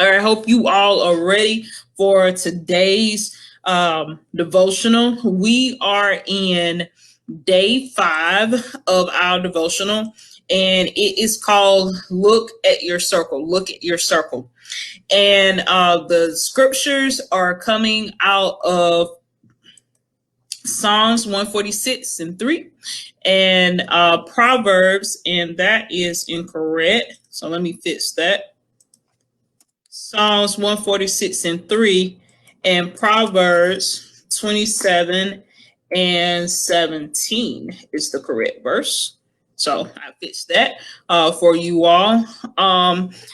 I hope you all are ready for today's devotional. We are in day 5 of our devotional, and it is called Look at Your Circle. Look at Your Circle. And the scriptures are coming out of Psalms 146 and 3 and Proverbs, and that is incorrect. So let me fix that. Psalms 146 and 3 and Proverbs 27 and 17 is the correct verse. So I fixed that for you all.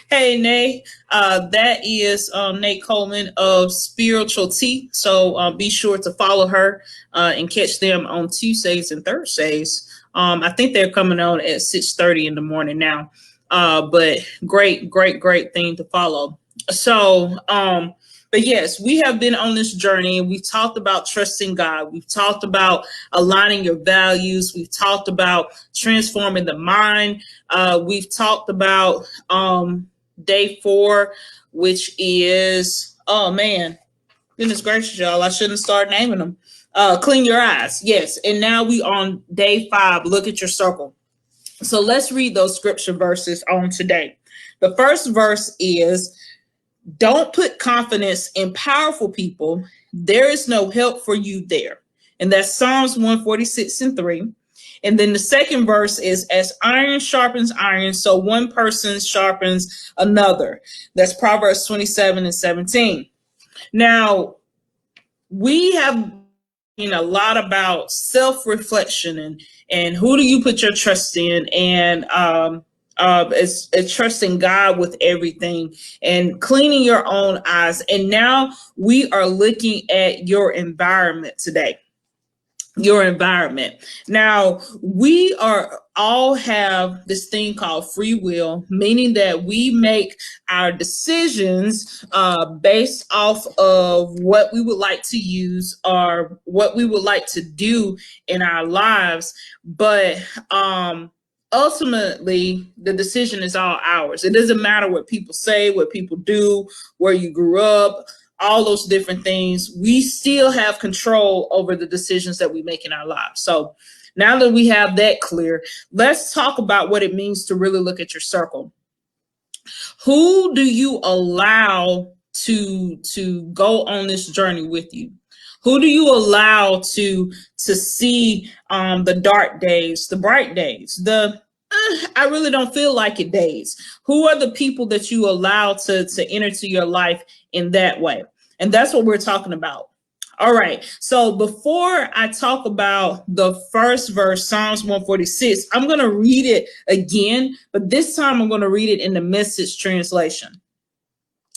Hey, Nate, that is Nate Coleman of Spiritual Tea. So be sure to follow her and catch them on Tuesdays and Thursdays. I think they're coming on at 6:30 in the morning now. But great thing to follow. So, but yes, we have been on this journey, and we've talked about trusting God. We've talked about aligning your values. We've talked about transforming the mind. We've talked about day 4, which is, oh man, goodness gracious, y'all, I shouldn't start naming them. Clean your eyes. Yes. And now we on day 5, look at your circle. So let's read those scripture verses on today. The first verse is, don't put confidence in powerful people. There is no help for you there. And that's Psalms 146 and 3. And then the second verse is, as iron sharpens iron, so one person sharpens another. That's Proverbs 27 and 17. Now, we have a lot about self-reflection and who do you put your trust in, and it's trusting God with everything and cleaning your own eyes. And now we are looking at your environment today. Your environment. Now, we are all have this thing called free will, meaning that we make our decisions based off of what we would like to use or what we would like to do in our lives. But ultimately, the decision is all ours. It doesn't matter what people say, what people do, where you grew up, all those different things. We still have control over the decisions that we make in our lives. So now that we have that clear, let's talk about what it means to really look at your circle. Who do you allow to go on this journey with you? Who do you allow to see the dark days, the bright days, the I really don't feel like it days? Who are the people that you allow to enter to your life in that way? And that's what we're talking about. All right. So before I talk about the first verse, Psalms 146, I'm going to read it again, but this time I'm going to read it in the Message translation.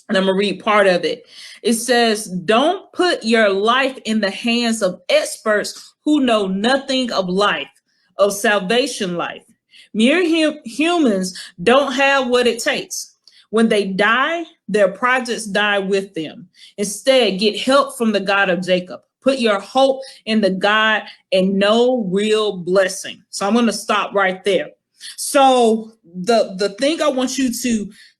And I'm going to read part of it. It says, don't put your life in the hands of experts who know nothing of life, of salvation life. Mere humans don't have what it takes. When they die, their projects die with them. Instead, get help from the God of Jacob. Put your hope in the God and no real blessing. So I'm going to stop right there. So the thing I want you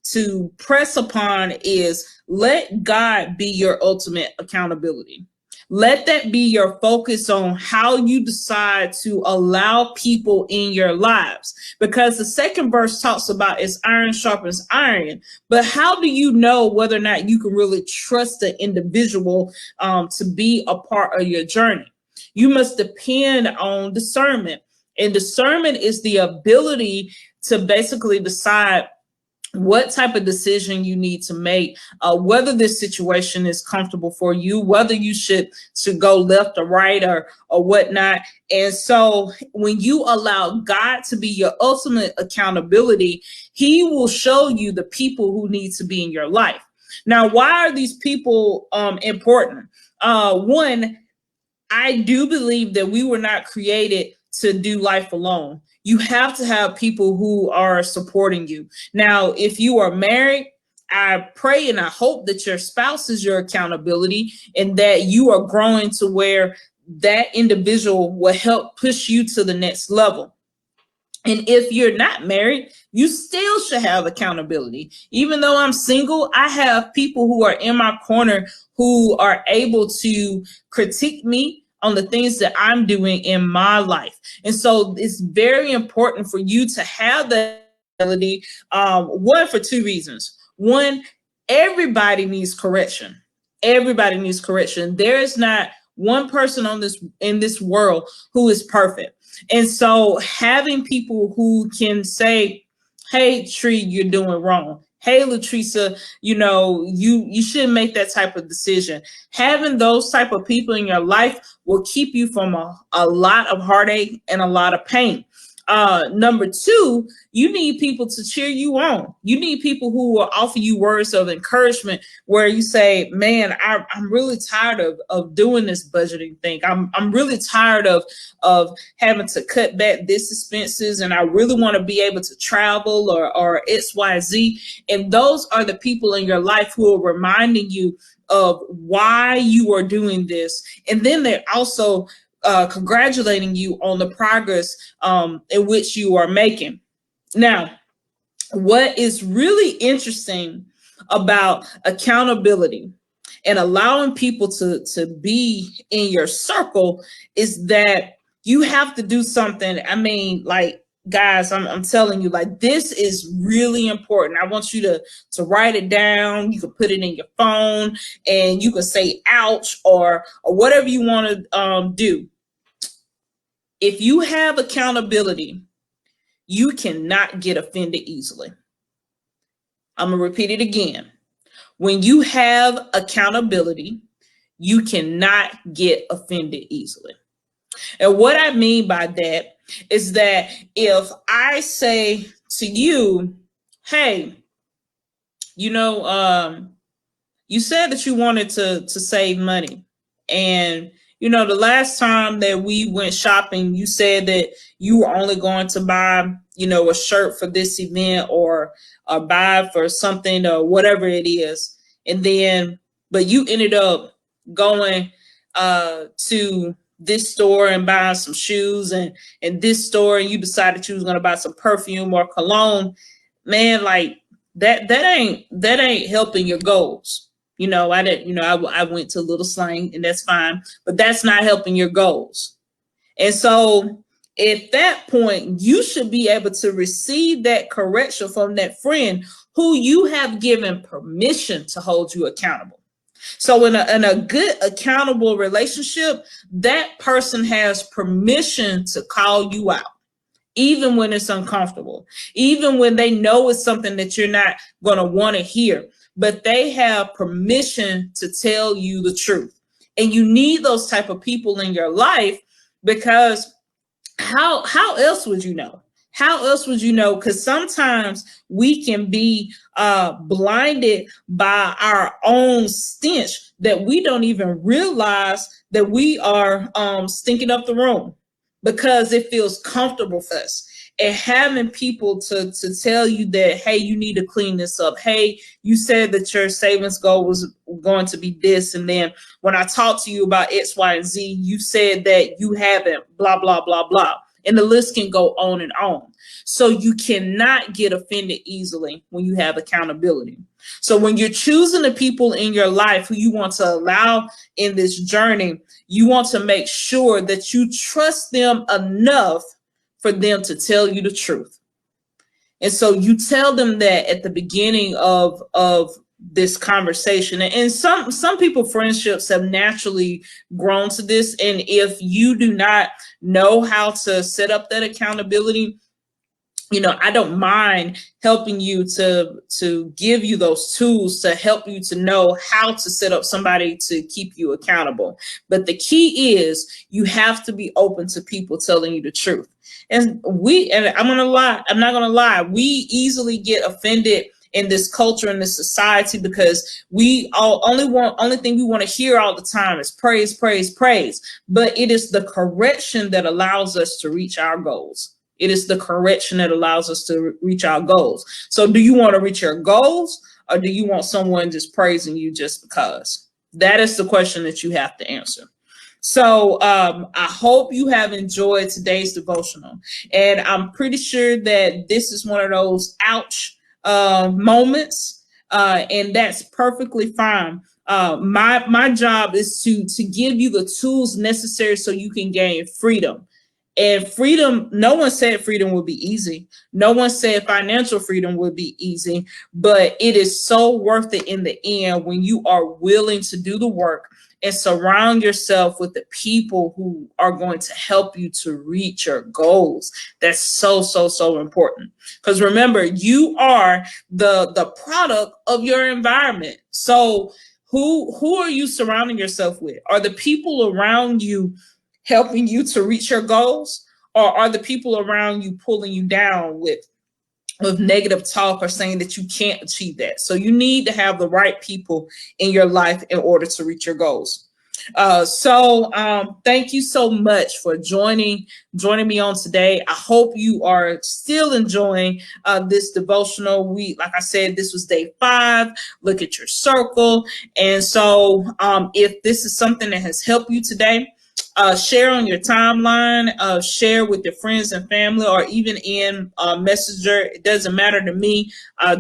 to press upon is let God be your ultimate accountability. Let that be your focus on how you decide to allow people in your lives. Because the second verse talks about as iron sharpens iron. But how do you know whether or not you can really trust the individual to be a part of your journey? You must depend on discernment. And discernment is the ability to basically decide what type of decision you need to make, whether this situation is comfortable for you, whether you should go left or right or whatnot. And so when you allow God to be your ultimate accountability, he will show you the people who need to be in your life. Now, why are these people important? One, I do believe that we were not created to do life alone. You have to have people who are supporting you. Now, if you are married, I pray and I hope that your spouse is your accountability and that you are growing to where that individual will help push you to the next level. And if you're not married, you still should have accountability. Even though I'm single, I have people who are in my corner who are able to critique me on the things that I'm doing in my life. And so it's very important for you to have that ability. One, for two reasons. One, everybody needs correction. Everybody needs correction. There is not one person on this in this world who is perfect. And so having people who can say, hey, Tree, you're doing wrong. Hey, Latrisa, you shouldn't make that type of decision. Having those type of people in your life will keep you from a lot of heartache and a lot of pain. Number two, you need people to cheer you on. You need people who will offer you words of encouragement where you say, man, I'm really tired of doing this budgeting thing. I'm really tired of having to cut back this expenses, and I really want to be able to travel or XYZ. And those are the people in your life who are reminding you of why you are doing this. And then they're also congratulating you on the progress in which you are making. Now, what is really interesting about accountability and allowing people to be in your circle is that you have to do something. I mean, like, guys, I'm telling you, like, this is really important. I want you to write it down. You can put it in your phone and you can say ouch or whatever you want to do. If you have accountability, you cannot get offended easily. I'm going to repeat it again. When you have accountability, you cannot get offended easily. And what I mean by that is that if I say to you, hey, you said that you wanted to save money. And, the last time that we went shopping, you said that you were only going to buy, a shirt for this event or buy for something or whatever it is. And then, but you ended up going to this store and buying some shoes and this store, and you decided you was going to buy some perfume or cologne. Man, like that ain't helping your goals. I went to a little slang, and that's fine, but that's not helping your goals. And so at that point, you should be able to receive that correction from that friend who you have given permission to hold you accountable. So in a good accountable relationship, that person has permission to call you out, even when it's uncomfortable, even when they know it's something that you're not going to want to hear, but they have permission to tell you the truth. And you need those type of people in your life, because how else would you know? How else would you know? Because sometimes we can be blinded by our own stench that we don't even realize that we are stinking up the room, because it feels comfortable for us. And having people to tell you that, hey, you need to clean this up. Hey, you said that your savings goal was going to be this. And then when I talked to you about X, Y, and Z, you said that you haven't, blah, blah, blah, blah. And the list can go on and on. So you cannot get offended easily when you have accountability. So when you're choosing the people in your life who you want to allow in this journey, you want to make sure that you trust them enough for them to tell you the truth. And so you tell them that at the beginning of this conversation. And some people friendships have naturally grown to this. And if you do not know how to set up that accountability, I don't mind helping you to give you those tools to help you to know how to set up somebody to keep you accountable. But the key is you have to be open to people telling you the truth. And I'm not gonna lie, we easily get offended in this culture, in this society, because only thing we want to hear all the time is praise, praise, praise. But it is the correction that allows us to reach our goals. It is the correction that allows us to reach our goals. So do you want to reach your goals, or do you want someone just praising you just because? That is the question that you have to answer. So I hope you have enjoyed today's devotional. And I'm pretty sure that this is one of those ouch moments, and that's perfectly fine. My job is to give you the tools necessary so you can gain freedom. And freedom, no one said freedom would be easy. No one said financial freedom would be easy, but it is so worth it in the end when you are willing to do the work and surround yourself with the people who are going to help you to reach your goals. That's so, so, so important. Because remember, you are the product of your environment. So who are you surrounding yourself with? Are the people around you helping you to reach your goals, or are the people around you pulling you down with negative talk or saying that you can't achieve that? So you need to have the right people in your life in order to reach your goals. Thank you so much for joining me on today. I hope you are still enjoying this devotional. Like I said, this was day 5. Look at your circle. And so if this is something that has helped you today, share on your timeline, share with your friends and family, or even in Messenger. It doesn't matter to me,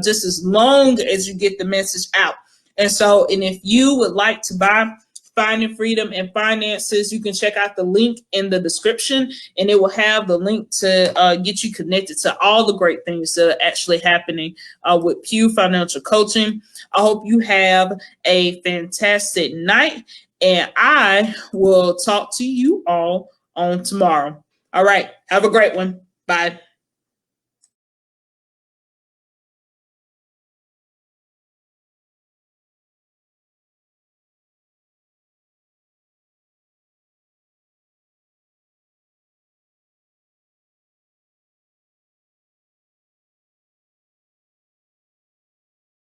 just as long as you get the message out. And if you would like to buy Finding Freedom and Finances, you can check out the link in the description, and it will have the link to get you connected to all the great things that are actually happening with Pugh Financial Coaching. I hope you have a fantastic night, and I will talk to you all on tomorrow. All right. Have a great one. Bye.